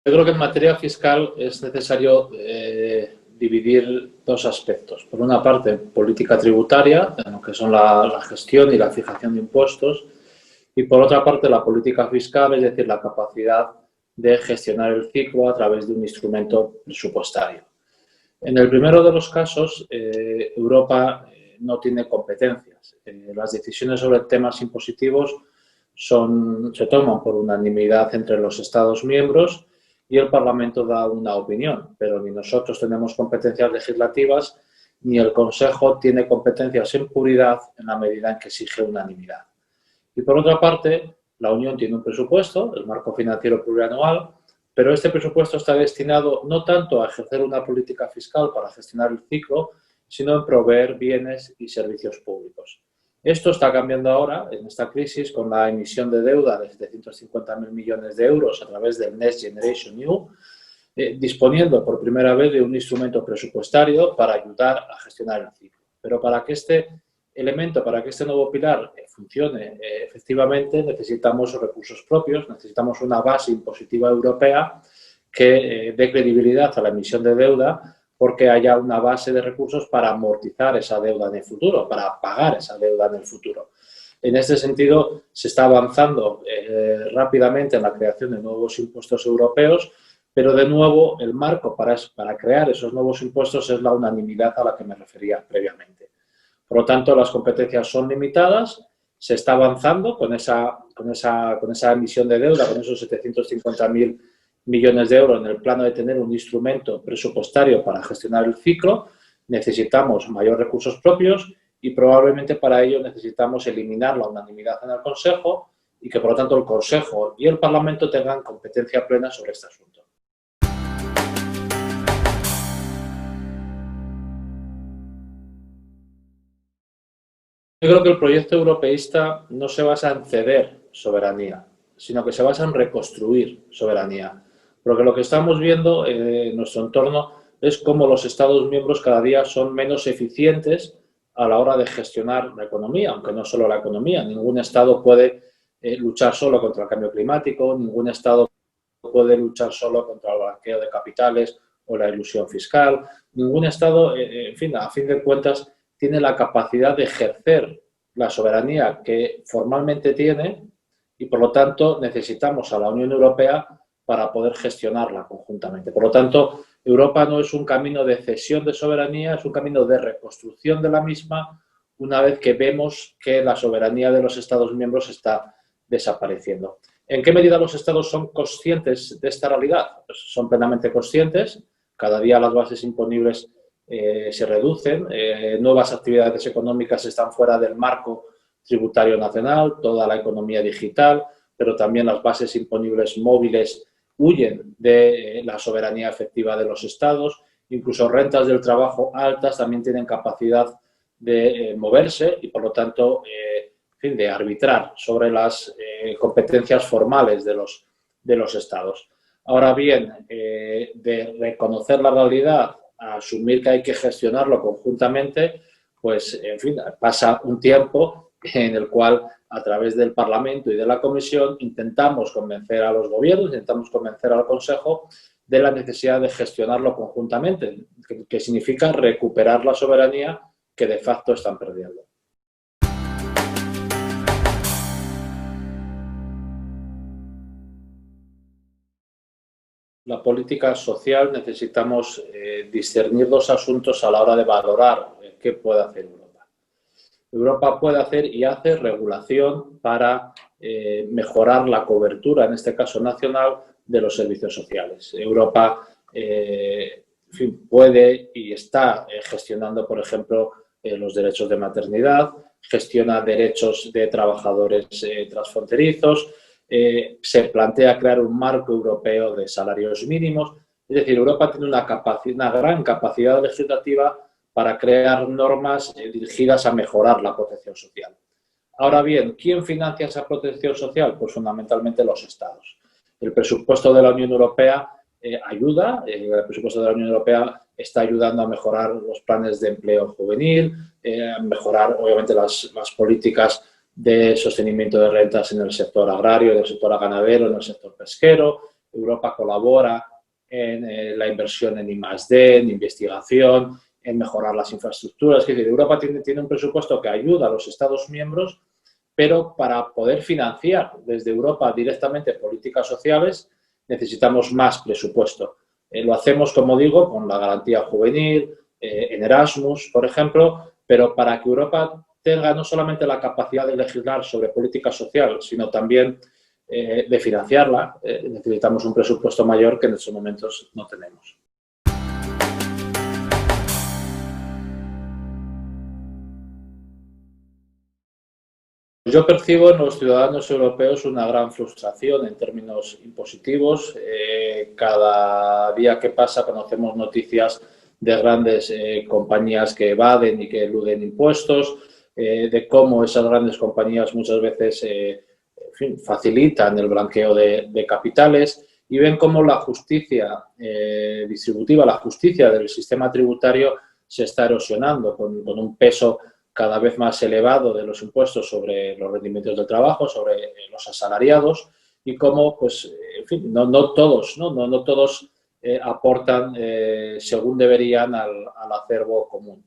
Yo creo que en materia fiscal es necesario dividir dos aspectos. Por una parte, política tributaria, en lo que son la gestión y la fijación de impuestos, y por otra parte, la política fiscal, es decir, la capacidad de gestionar el ciclo a través de un instrumento presupuestario. En el primero de los casos, Europa no tiene competencias. Las decisiones sobre temas impositivos se toman por unanimidad entre los Estados miembros y el Parlamento da una opinión, pero ni nosotros tenemos competencias legislativas ni el Consejo tiene competencias en puridad en la medida en que exige unanimidad. Y por otra parte, la Unión tiene un presupuesto, el marco financiero plurianual, pero este presupuesto está destinado no tanto a ejercer una política fiscal para gestionar el ciclo, sino en proveer bienes y servicios públicos. Esto está cambiando ahora, en esta crisis, con la emisión de deuda de 750.000 millones de euros a través del Next Generation EU, disponiendo por primera vez de un instrumento presupuestario para ayudar a gestionar el ciclo. Pero para que este elemento, para que este nuevo pilar funcione efectivamente, necesitamos recursos propios, necesitamos una base impositiva europea que dé credibilidad a la emisión de deuda, porque haya una base de recursos para amortizar esa deuda en el futuro, para pagar esa deuda en el futuro. En este sentido, se está avanzando rápidamente en la creación de nuevos impuestos europeos, pero de nuevo el marco para crear esos nuevos impuestos es la unanimidad a la que me refería previamente. Por lo tanto, las competencias son limitadas, se está avanzando con esa emisión de deuda, con esos 750.000 millones de euros en el plano de tener un instrumento presupuestario para gestionar el ciclo. Necesitamos mayores recursos propios y probablemente para ello necesitamos eliminar la unanimidad en el Consejo y que, por lo tanto, el Consejo y el Parlamento tengan competencia plena sobre este asunto. Yo creo que el proyecto europeísta no se basa en ceder soberanía, sino que se basa en reconstruir soberanía. Porque lo que estamos viendo en nuestro entorno es cómo los Estados miembros cada día son menos eficientes a la hora de gestionar la economía, aunque no solo la economía. Ningún Estado puede luchar solo contra el cambio climático, ningún Estado puede luchar solo contra el blanqueo de capitales o la elusión fiscal. Ningún Estado, en fin, a fin de cuentas, tiene la capacidad de ejercer la soberanía que formalmente tiene y, por lo tanto, necesitamos a la Unión Europea para poder gestionarla conjuntamente. Por lo tanto, Europa no es un camino de cesión de soberanía, es un camino de reconstrucción de la misma una vez que vemos que la soberanía de los Estados miembros está desapareciendo. ¿En qué medida los Estados son conscientes de esta realidad? Pues son plenamente conscientes. Cada día las bases imponibles se reducen, nuevas actividades económicas están fuera del marco tributario nacional, toda la economía digital, pero también las bases imponibles móviles huyen de la soberanía efectiva de los Estados, incluso rentas del trabajo altas también tienen capacidad de moverse y, por lo tanto, en fin, de arbitrar sobre las competencias formales de los Estados. Ahora bien, de reconocer la realidad a asumir que hay que gestionarlo conjuntamente, pues, en fin, pasa un tiempo en el cual, a través del Parlamento y de la Comisión, intentamos convencer a los gobiernos, intentamos convencer al Consejo de la necesidad de gestionarlo conjuntamente, que significa recuperar la soberanía que de facto están perdiendo. La política social necesitamos discernir dos asuntos a la hora de valorar qué puede hacer Europa. Europa puede hacer y hace regulación para mejorar la cobertura, en este caso nacional, de los servicios sociales. Europa en fin, puede y está gestionando, por ejemplo, los derechos de maternidad, gestiona derechos de trabajadores transfronterizos, se plantea crear un marco europeo de salarios mínimos. Es decir, Europa tiene una gran capacidad legislativa para crear normas dirigidas a mejorar la protección social. Ahora bien, ¿quién financia esa protección social? Pues fundamentalmente los Estados. El presupuesto de la Unión Europea ayuda, el presupuesto de la Unión Europea está ayudando a mejorar los planes de empleo juvenil, a mejorar obviamente las políticas de sostenimiento de rentas en el sector agrario, en el sector ganadero, en el sector pesquero, Europa colabora en la inversión en I+D, en investigación, en mejorar las infraestructuras. Es decir, Europa tiene un presupuesto que ayuda a los Estados miembros, pero para poder financiar desde Europa directamente políticas sociales necesitamos más presupuesto. Lo hacemos, como digo, con la garantía juvenil, en Erasmus, por ejemplo, pero para que Europa tenga no solamente la capacidad de legislar sobre política social, sino también de financiarla, necesitamos un presupuesto mayor que en estos momentos no tenemos. Yo percibo en los ciudadanos europeos una gran frustración en términos impositivos. Cada día que pasa conocemos noticias de grandes compañías que evaden y que eluden impuestos, de cómo esas grandes compañías muchas veces en fin, facilitan el blanqueo de capitales, y ven cómo la justicia distributiva, la justicia del sistema tributario se está erosionando con un peso cada vez más elevado de los impuestos sobre los rendimientos del trabajo, sobre los asalariados, y cómo, pues, en fin, no todos aportan según deberían al acervo común.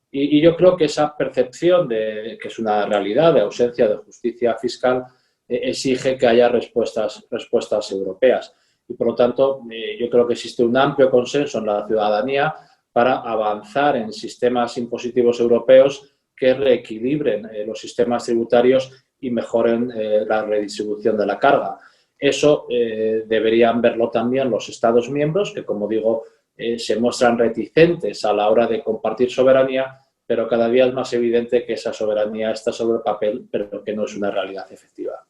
Y yo creo que esa percepción de que es una realidad de ausencia de justicia fiscal exige que haya respuestas europeas. Y, por lo tanto, yo creo que existe un amplio consenso en la ciudadanía para avanzar en sistemas impositivos europeos que reequilibren los sistemas tributarios y mejoren la redistribución de la carga. Eso deberían verlo también los Estados miembros, que, como digo, se muestran reticentes a la hora de compartir soberanía, pero cada día es más evidente que esa soberanía está sobre el papel, pero que no es una realidad efectiva.